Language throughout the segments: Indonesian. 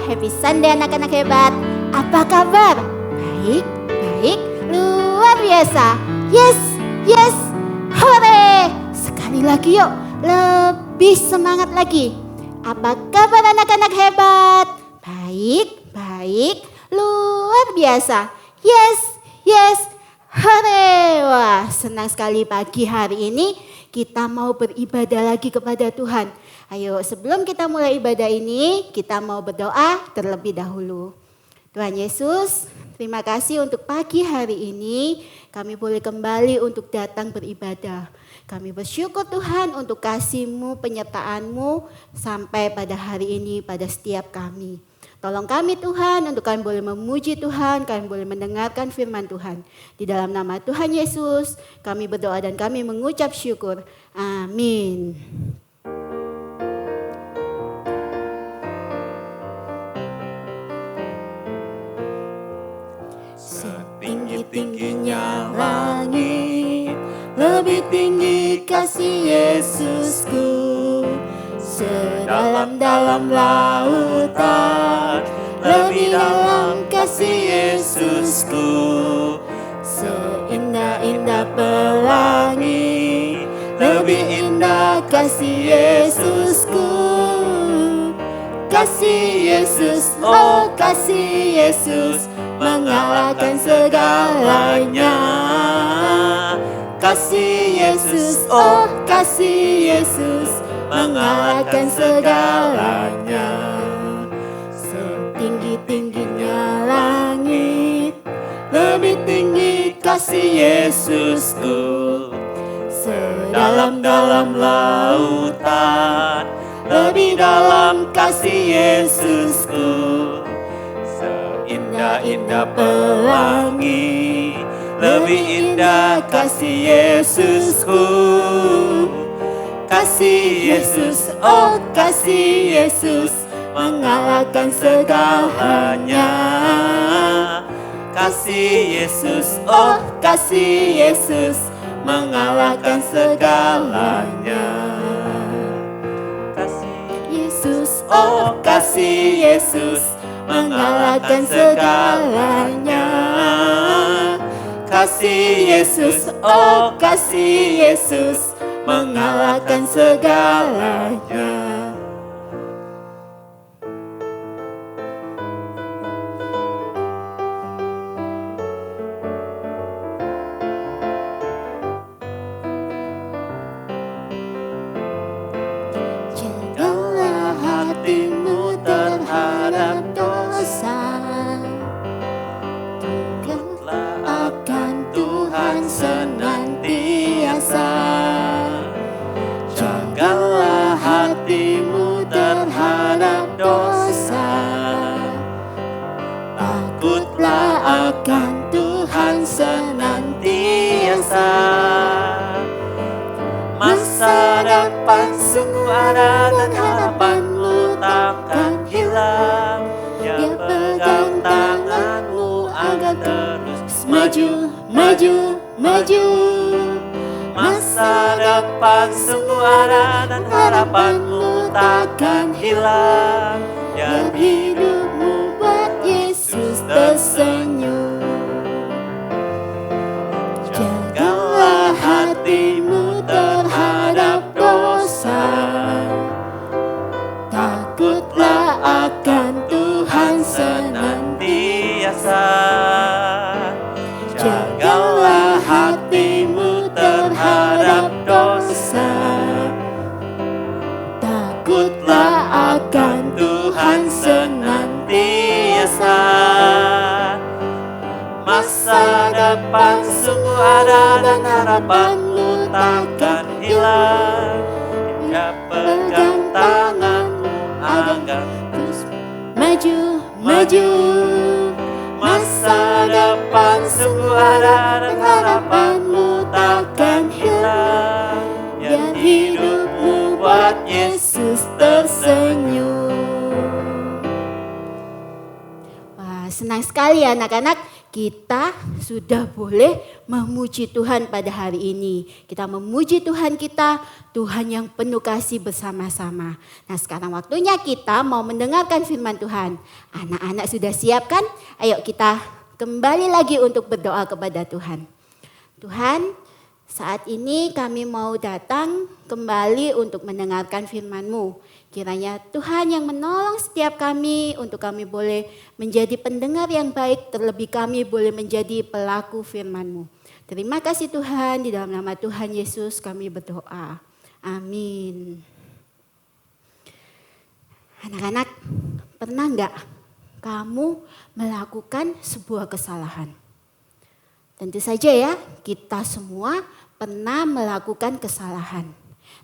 Happy Sunday anak-anak hebat. Apa kabar? Baik, baik, luar biasa. Yes, yes, hore. Sekali lagi yuk, lebih semangat lagi. Apa kabar anak-anak hebat? Baik, baik, luar biasa. Yes, yes, hore. Wah, senang sekali pagi hari ini kita mau beribadah lagi kepada Tuhan. Ayo, sebelum kita mulai ibadah ini, kita mau berdoa terlebih dahulu. Tuhan Yesus, terima kasih untuk pagi hari ini kami boleh kembali untuk datang beribadah. Kami bersyukur Tuhan untuk kasih-Mu, penyertaan-Mu sampai pada hari ini pada setiap kami. Tolong kami Tuhan untuk kami boleh memuji Tuhan, kami boleh mendengarkan firman Tuhan. Di dalam nama Tuhan Yesus kami berdoa dan kami mengucap syukur. Amin. Setinggi-tingginya langit, lebih tinggi kasih Yesusku. Sedalam-dalam lautan, lebih dalam kasih Yesusku. Seindah-indah pelangi, lebih indah kasih Yesusku. Kasih Yesus, oh kasih Yesus, mengalahkan segalanya. Kasih Yesus, oh kasih Yesus, mengalahkan segalanya. Setinggi-tingginya langit, lebih tinggi kasih Yesusku. Sedalam-dalam lautan, lebih dalam kasih Yesusku. Indah-indah pelangi, lebih indah kasih Yesusku. Kasih Yesus, oh kasih Yesus, mengalahkan segalanya. Kasih Yesus, oh kasih Yesus, mengalahkan segalanya. Kasih Yesus, oh kasih Yesus, mengalahkan segalanya. Kasih Yesus, oh kasih Yesus, mengalahkan segalanya. Jagalah hatimu terhadap dosa. Tunduklah akan Tuhan senantiasa. Jagalah hatimu terhadap dosa. Takutlah akan Tuhan senantiasa. Masa depan sungguh ada dan harapanmu takkan hilang. Dia pegang tanganmu agar terus maju, maju, maju. Masa depan sungguh ada dan harapanmu takkan hilang. Biar hidupmu buat Yesus tersenyum. Jagalah hatimu terhadap dosa. Takutlah akan Tuhan senantiasa. Jagalah hatimu terhadap dosa. Takutlah akan Tuhan senantiasa. Masa depan sungguh ada dan harapanmu takkan hilang. Dia pegang tanganmu agar terus maju, maju. Masa depan sungguh ada dan harapanmu takkan hilang. Biar hidupmu buat Yesus tersenyum. Wah, senang sekali ya anak-anak. kita sudah boleh memuji Tuhan pada hari ini. Kita memuji Tuhan kita, Tuhan yang penuh kasih bersama-sama. Nah sekarang waktunya kita mau mendengarkan firman Tuhan. Anak-anak sudah siap kan? Ayo kita kembali lagi untuk berdoa kepada Tuhan. Tuhan, saat ini kami mau datang kembali untuk mendengarkan firman-Mu. Kiranya Tuhan yang menolong setiap kami untuk kami boleh menjadi pendengar yang baik, terlebih kami boleh menjadi pelaku firman-Mu. Terima kasih Tuhan, di dalam nama Tuhan Yesus kami berdoa. Amin. Anak-anak, pernah enggak kamu melakukan sebuah kesalahan? Tentu saja ya, kita semua pernah melakukan kesalahan.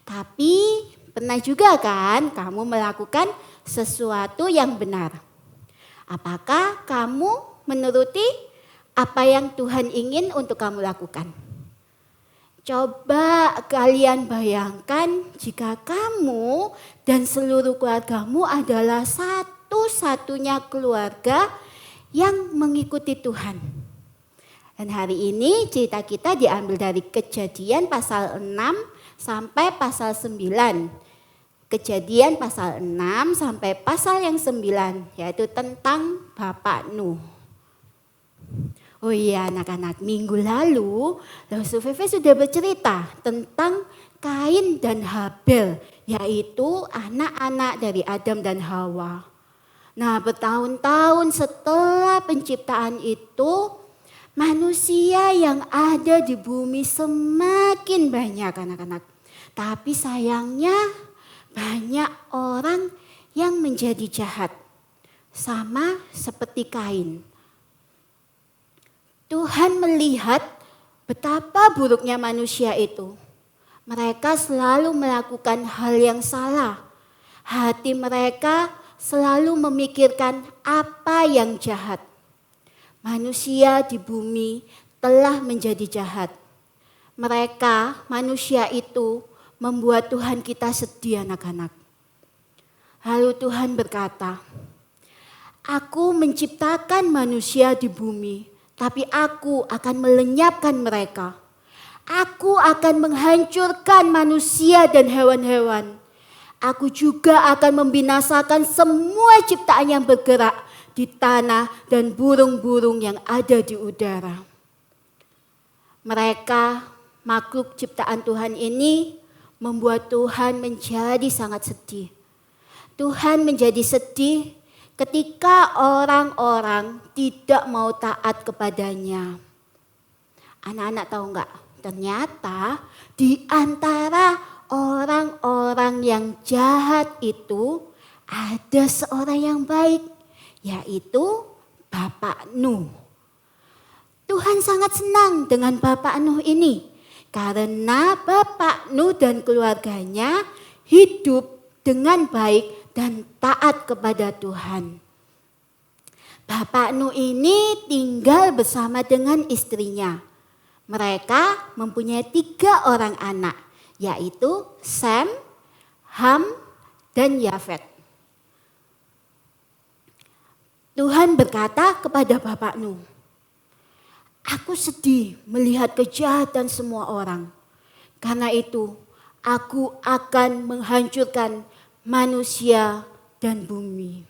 Tapi pernah juga kan kamu melakukan sesuatu yang benar? Apakah kamu menuruti apa yang Tuhan ingin untuk kamu lakukan? Coba kalian bayangkan jika kamu dan seluruh keluargamu adalah satu-satunya keluarga yang mengikuti Tuhan. Dan hari ini cerita kita diambil dari Kejadian pasal 6 sampai pasal 9. Kejadian pasal 6 sampai pasal yang 9, yaitu tentang Bapak Nuh. Oh iya anak-anak, minggu lalu Rasul Feve sudah bercerita tentang Kain dan Habel, yaitu anak-anak dari Adam dan Hawa. Nah bertahun-tahun setelah penciptaan itu, manusia yang ada di bumi semakin banyak anak-anak. Tapi sayangnya banyak orang yang menjadi jahat. Sama seperti Kain. Tuhan melihat betapa buruknya manusia itu. Mereka selalu melakukan hal yang salah. Hati mereka selalu memikirkan apa yang jahat. Manusia di bumi telah menjadi jahat. Mereka, manusia itu, membuat Tuhan kita sedih anak-anak. Lalu Tuhan berkata, "Aku menciptakan manusia di bumi, tapi aku akan melenyapkan mereka. Aku akan menghancurkan manusia dan hewan-hewan. Aku juga akan membinasakan semua ciptaan yang bergerak di tanah dan burung-burung yang ada di udara." Mereka, makhluk ciptaan Tuhan ini, membuat Tuhan menjadi sangat sedih. Tuhan menjadi sedih ketika orang-orang tidak mau taat kepadanya. Anak-anak tahu enggak? Ternyata di antara orang-orang yang jahat itu ada seorang yang baik, yaitu Bapak Nuh. Tuhan sangat senang dengan Bapak Nuh ini. Karena Bapak Nuh dan keluarganya hidup dengan baik dan taat kepada Tuhan. Bapak Nuh ini tinggal bersama dengan istrinya. Mereka mempunyai 3 orang anak, yaitu Sem, Ham, dan Yafet. Tuhan berkata kepada Bapak Nuh, "Aku sedih melihat kejahatan semua orang. Karena itu aku akan menghancurkan manusia dan bumi."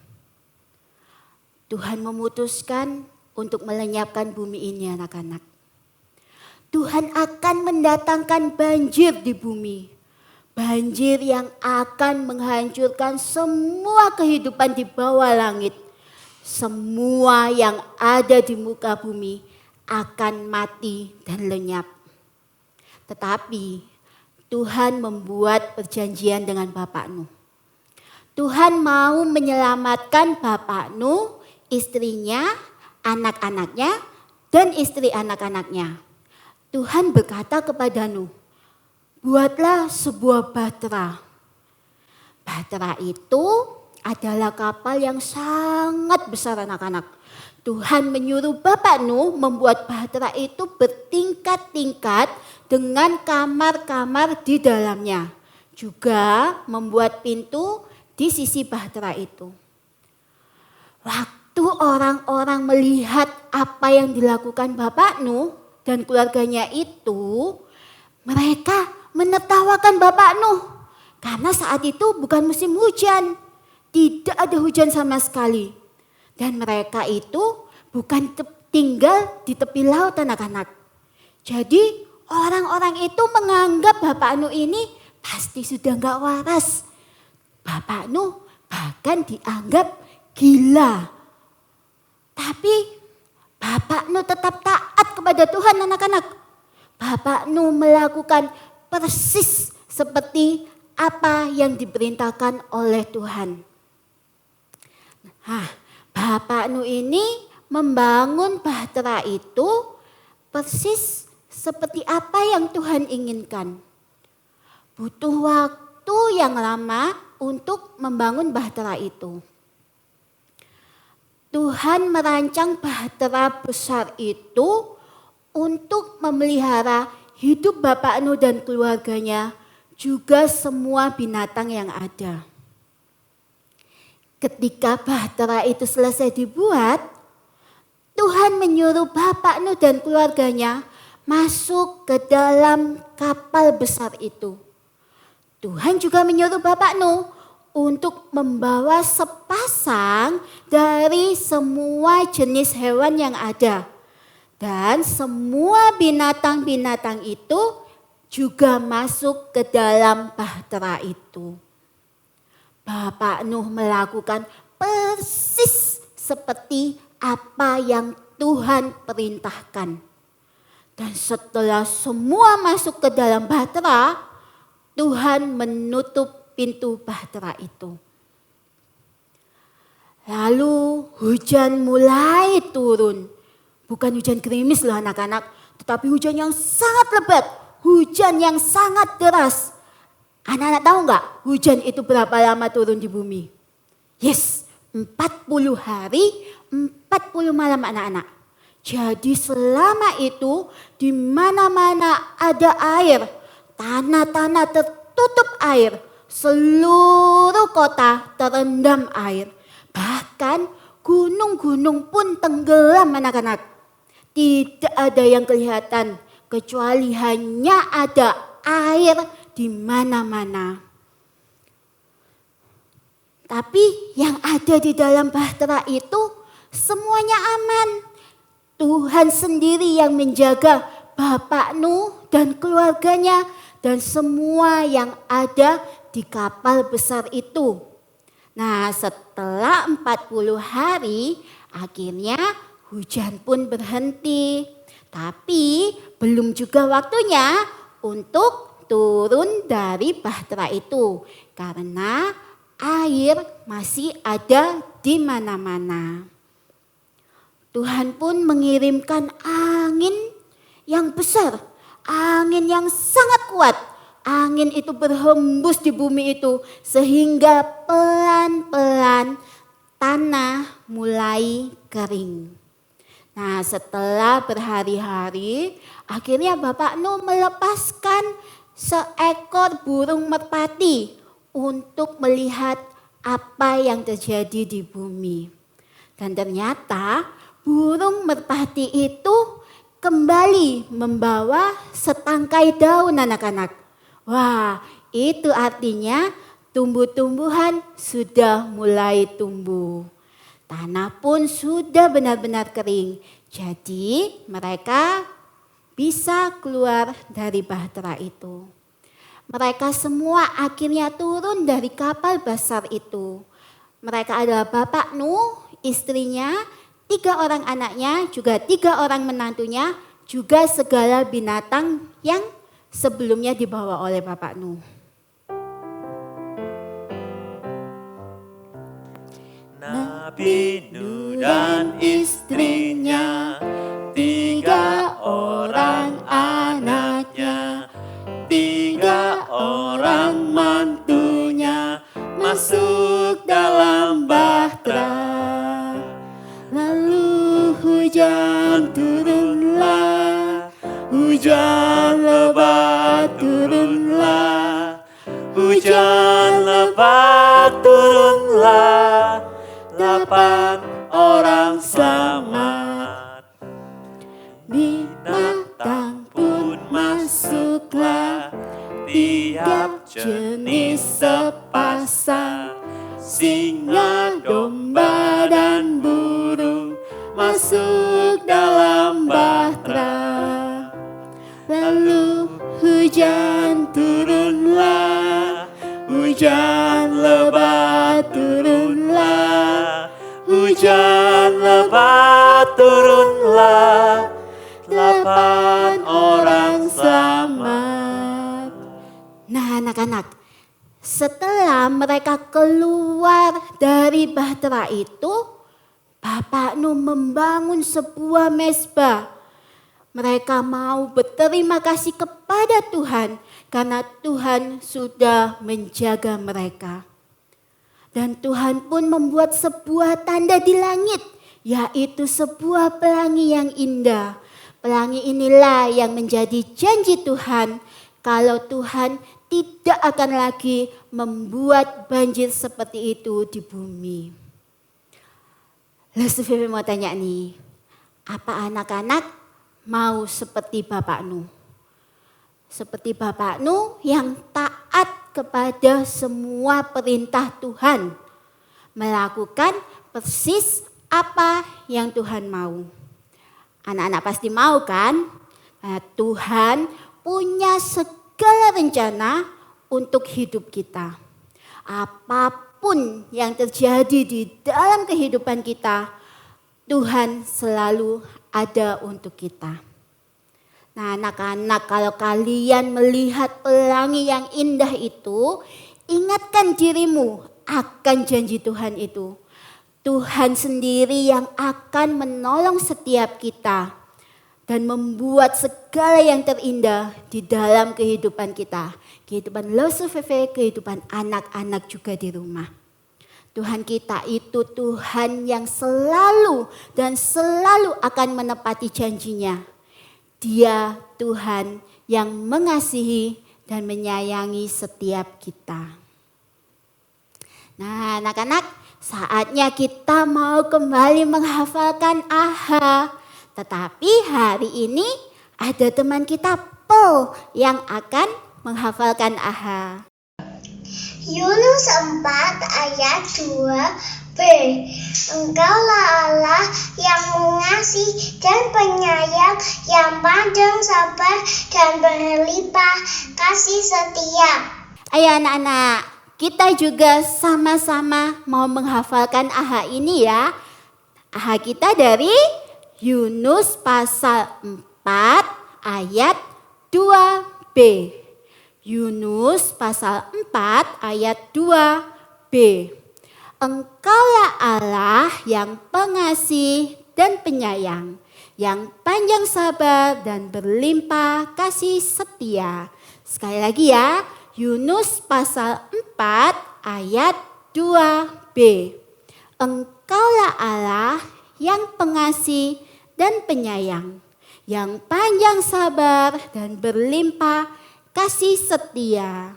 Tuhan memutuskan untuk melenyapkan bumi ini anak-anak. Tuhan akan mendatangkan banjir di bumi. Banjir yang akan menghancurkan semua kehidupan di bawah langit. Semua yang ada di muka bumi akan mati dan lenyap. Tetapi Tuhan membuat perjanjian dengan Bapak Nuh. Tuhan mau menyelamatkan Bapak Nuh, istrinya, anak-anaknya, dan istri anak-anaknya. Tuhan berkata kepada Nuh, "Buatlah sebuah bahtera." Bahtera itu adalah kapal yang sangat besar anak-anak. Tuhan menyuruh Bapak Nuh membuat bahtera itu bertingkat-tingkat dengan kamar-kamar di dalamnya. Juga membuat pintu di sisi bahtera itu. Waktu Waktu orang-orang melihat apa yang dilakukan Bapak Nuh dan keluarganya itu, mereka menertawakan Bapak Nuh. Karena saat itu bukan musim hujan, tidak ada hujan sama sekali. Dan mereka itu bukan tinggal di tepi laut anak-anak. Jadi orang-orang itu menganggap Bapak Nuh ini pasti sudah gak waras. Bapak Nuh bahkan dianggap gila. Tapi Bapak Nuh tetap taat kepada Tuhan anak-anak. Bapak Nuh melakukan persis seperti apa yang diperintahkan oleh Tuhan. Bapak Nuh ini membangun bahtera itu persis seperti apa yang Tuhan inginkan. Butuh waktu yang lama untuk membangun bahtera itu. Tuhan merancang bahtera besar itu untuk memelihara hidup Bapak Nuh dan keluarganya, juga semua binatang yang ada. Ketika bahtera itu selesai dibuat, Tuhan menyuruh Bapak Nuh dan keluarganya masuk ke dalam kapal besar itu. Tuhan juga menyuruh Bapak Nuh untuk membawa sepasang dari semua jenis hewan yang ada. Dan semua binatang-binatang itu juga masuk ke dalam bahtera itu. Bapak Nuh melakukan persis seperti apa yang Tuhan perintahkan. Dan setelah semua masuk ke dalam bahtera, Tuhan menutup pintu bahtera itu. Lalu hujan mulai turun. Bukan hujan gerimis loh anak-anak, tetapi hujan yang sangat lebat, hujan yang sangat deras. Anak-anak tahu nggak hujan itu berapa lama turun di bumi? Yes, 40 hari, 40 malam anak-anak. Jadi selama itu di mana-mana ada air, tanah-tanah tertutup air. Seluruh kota terendam air. Bahkan gunung-gunung pun tenggelam anak-anak. Tidak ada yang kelihatan kecuali hanya ada air di mana-mana. Tapi yang ada di dalam bahtera itu semuanya aman. Tuhan sendiri yang menjaga Bapak Nuh dan keluarganya dan semua yang ada di kapal besar itu. Nah, setelah 40 hari akhirnya hujan pun berhenti. Tapi belum juga waktunya untuk turun dari bahtera itu. Karena air masih ada di mana-mana. Tuhan pun mengirimkan angin yang besar, angin yang sangat kuat. Angin itu berhembus di bumi itu sehingga pelan-pelan tanah mulai kering. Nah, setelah berhari-hari akhirnya Bapak Nuh melepaskan seekor burung merpati untuk melihat apa yang terjadi di bumi. Dan ternyata burung merpati itu kembali membawa setangkai daun anak-anak. Wah, itu artinya tumbuh-tumbuhan sudah mulai tumbuh. Tanah pun sudah benar-benar kering. Jadi mereka bisa keluar dari bahtera itu. Mereka semua akhirnya turun dari kapal besar itu. Mereka adalah Bapak Nuh, istrinya, 3 orang anaknya, juga 3 orang menantunya, juga segala binatang yang sebelumnya dibawa oleh Bapak Nuh. Nabi Nuh dan istrinya, 3 orang anaknya, 3 orang mantunya masuk dalam bahtera. Lalu hujan turunlah, hujan lebat turunlah, hujan lebat turunlah. 8 orang selamat. Binatang pun masuklah, tiap jenis sepasang, singa, domba, dan burung masuk dalam bahtera. Lalu hujan turunlah, hujan lebat turunlah, hujan lebat turunlah, 8 orang selamat. Nah anak-anak, setelah mereka keluar dari bahtera itu, Bapak Nuh membangun sebuah mezbah. Mereka mau berterima kasih kepada Tuhan karena Tuhan sudah menjaga mereka. Dan Tuhan pun membuat sebuah tanda di langit, yaitu sebuah pelangi yang indah. Pelangi inilah yang menjadi janji Tuhan kalau Tuhan tidak akan lagi membuat banjir seperti itu di bumi. Lalu Vivi mau tanya nih, apa anak-anak mau seperti Bapak Nuh? Seperti Bapak Nuh yang taat kepada semua perintah Tuhan. Melakukan persis apa yang Tuhan mau. Anak-anak pasti mau kan? Nah, Tuhan punya segala rencana untuk hidup kita. Apapun yang terjadi di dalam kehidupan kita, Tuhan selalu ada untuk kita. Nah anak-anak, kalau kalian melihat pelangi yang indah itu, ingatkan dirimu akan janji Tuhan itu. Tuhan sendiri yang akan menolong setiap kita dan membuat segala yang terindah di dalam kehidupan kita. Kehidupan Losu VV, kehidupan anak-anak juga di rumah. Tuhan kita itu Tuhan yang selalu dan selalu akan menepati janjinya. Dia Tuhan yang mengasihi dan menyayangi setiap kita. Nah anak-anak, saatnya kita mau kembali menghafalkan AHA. Tetapi hari ini ada teman kita Po yang akan menghafalkan AHA. Yunus 4 ayat 2b. Engkaulah Allah yang mengasihi dan penyayang, yang panjang sabar dan berlimpah kasih setia. Ayo anak-anak, kita juga sama-sama mau menghafalkan AHA ini ya. AHA kita dari Yunus pasal 4 ayat 2b. Yunus pasal 4 ayat 2b. Engkaulah Allah yang pengasih dan penyayang, yang panjang sabar dan berlimpah kasih setia. Sekali lagi ya, Yunus pasal 4 ayat 2b. Engkaulah Allah yang pengasih dan penyayang, yang panjang sabar dan berlimpah kasih setia.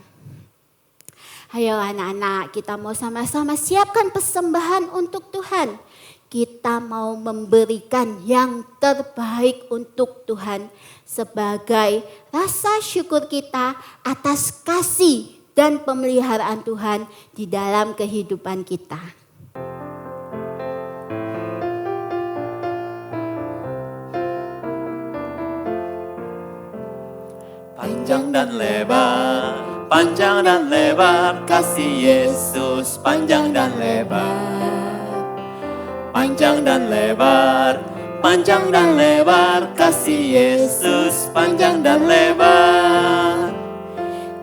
Ayo anak-anak, kita mau sama-sama siapkan persembahan untuk Tuhan. Kita mau memberikan yang terbaik untuk Tuhan sebagai rasa syukur kita atas kasih dan pemeliharaan Tuhan di dalam kehidupan kita. Panjang dan lebar, panjang dan lebar, kasih Yesus panjang dan lebar. Panjang dan lebar, panjang dan lebar, kasih Yesus panjang dan lebar.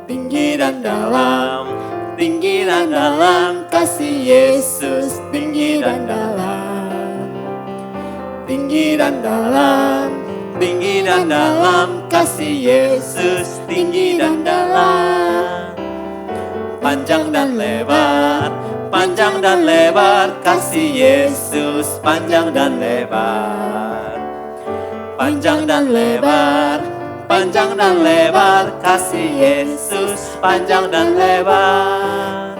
Tinggi dan dalam, tinggi dan dalam, kasih Yesus tinggi dan dalam. Tinggi dan dalam, tinggi dan dalam, kasih Yesus tinggi dan dalam. Panjang dan lebar, panjang dan lebar, kasih Yesus panjang dan lebar. Panjang dan lebar, panjang dan lebar, kasih Yesus panjang dan lebar.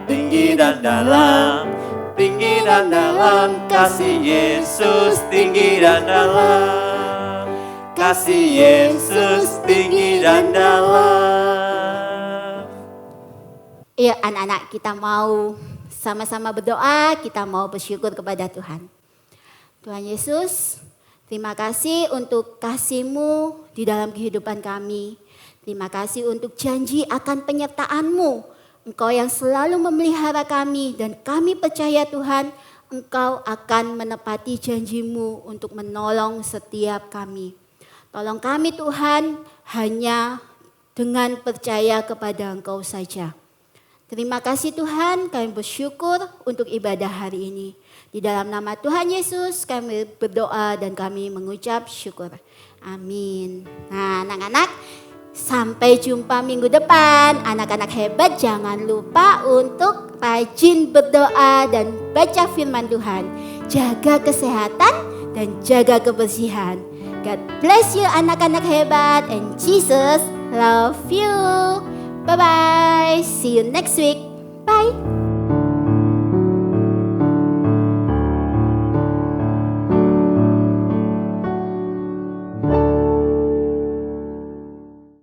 Tinggi dan dalam, tinggi dan dalam. Kasih Yesus tinggi dan dalam. Kasih Yesus tinggi dan dalam. Iya anak-anak, kita mau sama-sama berdoa, kita mau bersyukur kepada Tuhan. Tuhan Yesus, terima kasih untuk kasih-Mu di dalam kehidupan kami. Terima kasih untuk janji akan penyertaan-Mu. Engkau yang selalu memelihara kami dan kami percaya Tuhan, Engkau akan menepati janji-Mu untuk menolong setiap kami. Tolong kami Tuhan hanya dengan percaya kepada Engkau saja. Terima kasih Tuhan, kami bersyukur untuk ibadah hari ini. Di dalam nama Tuhan Yesus kami berdoa dan kami mengucap syukur. Amin. Nah anak-anak, sampai jumpa minggu depan. Anak-anak hebat, jangan lupa untuk rajin berdoa dan baca firman Tuhan. Jaga kesehatan dan jaga kebersihan. God bless you anak-anak hebat, and Jesus love you. Bye-bye. See you next week. Bye.